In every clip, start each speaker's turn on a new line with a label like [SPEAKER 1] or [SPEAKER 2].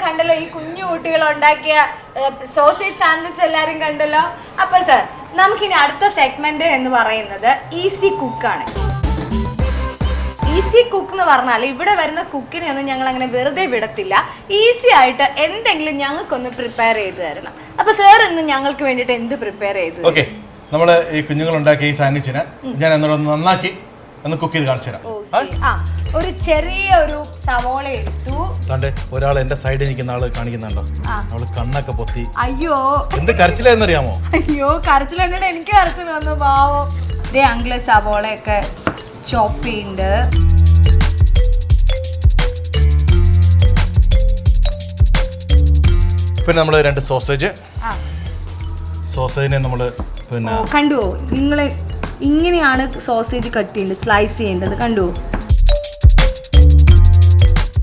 [SPEAKER 1] കണ്ടല്ലോ ഈ കുഞ്ഞു കുട്ടികൾ ഉണ്ടാക്കിയ സോസേജ് സാൻഡ്വിച്ച് എല്ലാരും കണ്ടല്ലോ. അപ്പൊ സർ നമുക്കിനി അടുത്ത സെഗ്മെന്റ് എന്ന് പറയുന്നത് ഈസി കുക്കാണ്. ഈസി കുക്ക് എന്ന് പറഞ്ഞാൽ ഇവിടെ വരുന്ന കുക്കിനെ ഒന്നും ഞങ്ങൾ അങ്ങനെ വെറുതെ വിടത്തില്ല. ഈസി ആയിട്ട് എന്തെങ്കിലും ഞങ്ങൾക്കൊന്ന് പ്രിപ്പയർ ചെയ്ത് തരണം. അപ്പൊ സാർ ഇന്ന് ഞങ്ങൾക്ക് വേണ്ടിയിട്ട് എന്ത് പ്രിപ്പയർ ചെയ്തു?
[SPEAKER 2] ഓക്കെ, നമ്മൾ ഈ കുഞ്ഞുങ്ങൾ ഉണ്ടാക്കിയ ഈ സാൻഡ്വിച്ചിനെ ഞാൻ എന്നോട് നന്നാക്കി ഒന്ന് കുക്ക് ചെയ്ത് കാണിച്ചു തരാം.
[SPEAKER 1] ഒരു ചെറിയ ഒരു സവോള എടുത്തു.
[SPEAKER 2] ഒരാൾ എന്റെ സൈഡിൽ നിൽക്കുന്ന ആള് കാണിക്കുന്നുണ്ടോ? അവള് കണ്ണൊക്കെ പൊത്തി.
[SPEAKER 1] അയ്യോ,
[SPEAKER 2] എന്ത് കരച്ചിലെന്നറിയാമോ?
[SPEAKER 1] അയ്യോ, കരച്ചിൽ കണ്ടിട്ട് എനിക്ക് കരച്ചിൽ വന്നു. പാവം. ഇതേ അങ്കിള് സവോളയൊക്കെ ചോപ്പ് ചെയ്യുന്നുണ്ട്.
[SPEAKER 2] പിന്നെ നമ്മള് 2 സോസേജിനെ നമ്മള് പിന്നെ
[SPEAKER 1] കണ്ടുവോ നിങ്ങള്? ഇങ്ങനെയാണ് സോസേജ് കട്ട് ചെയ്യേണ്ടത്, സ്ലൈസ് ചെയ്യേണ്ടത്. കണ്ടുവോ?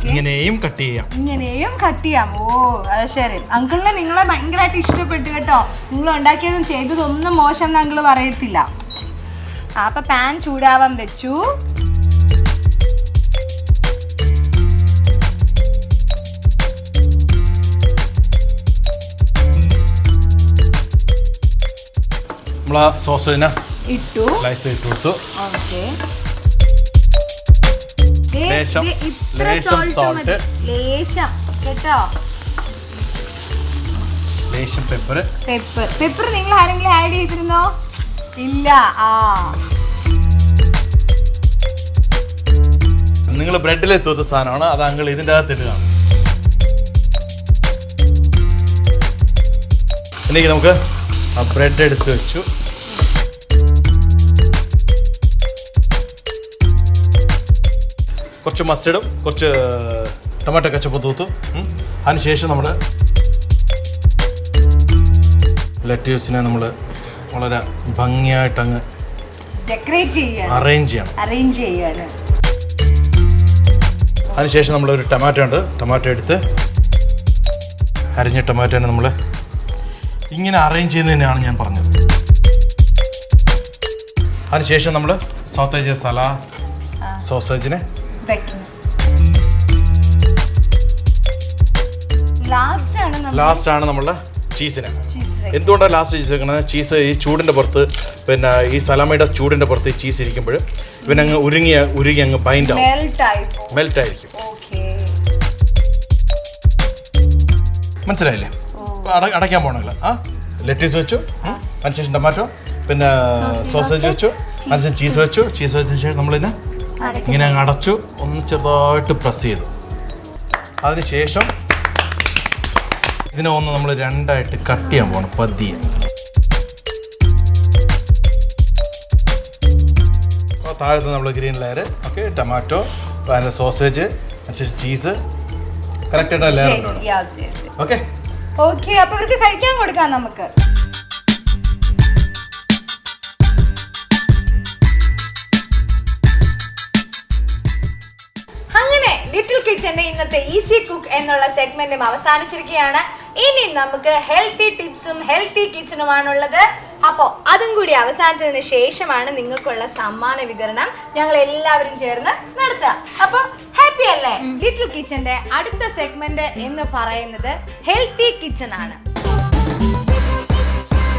[SPEAKER 2] ഇങ്ങനെയും കട്ട് ചെയ്യാം,
[SPEAKER 1] ഇങ്ങനെയും കട്ട് ചെയ്യാം. ഓ അത് ശരി. അങ്കിളിനെ നിങ്ങളെ ഭയങ്കരമായിട്ട് ഇഷ്ടപ്പെട്ടു കേട്ടോ. നിങ്ങൾ ഉണ്ടാക്കിയതും ചെയ്തതൊന്നും മോശം എന്ന് അങ്കിള് പറയത്തില്ല. അപ്പൊ പാൻ ചൂടാവാൻ വെച്ചു.
[SPEAKER 2] നമ്മൾ ആ സോസേജിനെ
[SPEAKER 1] ഇട്ടു,
[SPEAKER 2] സ്ലൈസ് ഇട്ട് കൊടുത്തു.
[SPEAKER 1] ഓക്കെ.
[SPEAKER 2] ലേശം സോൾട്ട്,
[SPEAKER 1] ലേശം കേട്ടോ,
[SPEAKER 2] ലേശം പെപ്പർ.
[SPEAKER 1] പെപ്പർ നിങ്ങൾ ആരെങ്കിലും ആഡ് ചെയ്തിരുന്നോ? ഇല്ല.
[SPEAKER 2] നിങ്ങൾ ബ്രെഡിൽ എത്തുന്ന സാധനമാണ് അത്. അങ്കിൾ ഇതിൻ്റെ അകത്തിട്ട് കാണും. എനിക്ക് നമുക്ക് ആ ബ്രെഡ് എടുത്ത് വെച്ചു. കുറച്ച് മസ്റ്റർഡും കുറച്ച് ടൊമാറ്റോ കച്ചപ്പ് തൂത്തു. അതിനുശേഷം നമ്മൾ ലെറ്റ്യൂസിനെ നമ്മൾ വളരെ ഭംഗിയായിട്ട് അങ്ങ് അറേഞ്ച് ചെയ്യണം. അതിനുശേഷം നമ്മളൊരു ടൊമാറ്റോ ഉണ്ട്, ടൊമാറ്റോ എടുത്ത് അരിഞ്ഞ ടൊമാറ്റോനെ നമ്മൾ ഇങ്ങനെ അറേഞ്ച് ചെയ്യുന്നതിനാണ് ഞാൻ പറഞ്ഞത്. അതിനുശേഷം നമ്മൾ സോസേജ് സോസേജിനെ ലാസ്റ്റ് ആണ് നമ്മളുടെ ചീസിനെ. എന്തുകൊണ്ടാണ് ലാസ്റ്റ് ചീസ് വെക്കുന്നത്? ചീസ് ഈ ചൂടിൻ്റെ പുറത്ത്, പിന്നെ ഈ സലാമയുടെ ചൂടിൻ്റെ പുറത്ത് ഈ ചീസ് ഇരിക്കുമ്പോൾ പിന്നെ അങ്ങ് ഉരുകി അങ്ങ് ബൈൻഡ് ആവും, മെൽറ്റ് ആയിരിക്കും. മനസ്സിലായില്ലേ? അടയ്ക്കാൻ പോകണമല്ലോ. ലെറ്റീസ് വെച്ചു, അതിനുശേഷം ടൊമാറ്റോ, പിന്നെ സോസേജ് വെച്ചു, അതിനുശേഷം ചീസ് വെച്ച ശേഷം നമ്മളിതിനെ ഇങ്ങനെ അങ്ങ് അടച്ചു, ഒന്ന് ചെറുതായിട്ട് പ്രസ് ചെയ്തു. അതിനുശേഷം ഇതിനെ ഒന്ന് നമ്മൾ 2ആയിട്ട് കട്ട് ചെയ്യാൻ പോകണം പതിയെ. താഴത്ത് നമ്മൾ ഗ്രീൻ ലെയർ, ഓക്കെ, ടൊമാറ്റോ, അതിൻ്റെ സോസേജ്, അതിനുശേഷം ചീസ്, കറക്റ്റായിട്ട് ലെയർ ഉണ്ടാവും. ഓക്കെ
[SPEAKER 1] ഓക്കെ, അപ്പൊ ഇവർക്ക് കഴിക്കാൻ കൊടുക്കാം നമുക്ക്. അങ്ങനെ ലിറ്റിൽ കിച്ചന്റെ ഇന്നത്തെ ഈസി കുക്ക് എന്നുള്ള സെഗ്മെന്റും അവസാനിച്ചിരിക്കുകയാണ്. ഇനി നമുക്ക് ഹെൽത്തി ടിപ്സും ഹെൽത്തി കിച്ചണുമാണുള്ളത്. അപ്പോൾ അതും കൂടി അവസാനിച്ചതിന് ശേഷമാണ് നിങ്ങൾക്കുള്ള സമ്മാന വിതരണം ഞങ്ങൾ എല്ലാവരും ചേർന്ന് നടത്തുക. അപ്പോൾ ഹാപ്പി അല്ലേ? ലിറ്റിൽ കിച്ചന്റെ അടുത്ത സെഗ്മെന്റ് എന്ന് പറയുന്നത് ഹെൽത്തി കിച്ചൺ ആണ്.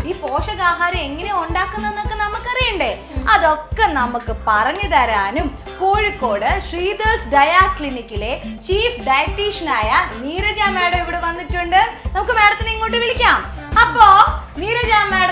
[SPEAKER 1] ഈ പോഷകാഹാരം എങ്ങനെ ഉണ്ടാക്കുന്നതെന്നൊക്കെ നമുക്കറിയണ്ടേ? അതൊക്കെ നമുക്ക് പറഞ്ഞു തരാനും കോഴിക്കോട് ശ്രീധേഴ്സ് ഡയാ ക്ലിനിക്കിലെ ചീഫ് ഡയറ്റീഷ്യനായ നീരജ മാഡം ഇവിടെ വന്നിട്ടുണ്ട്. നമുക്ക് മാഡത്തിനെ ഇങ്ങോട്ട് വിളിക്കാം. അപ്പോ നീരജ മാഡം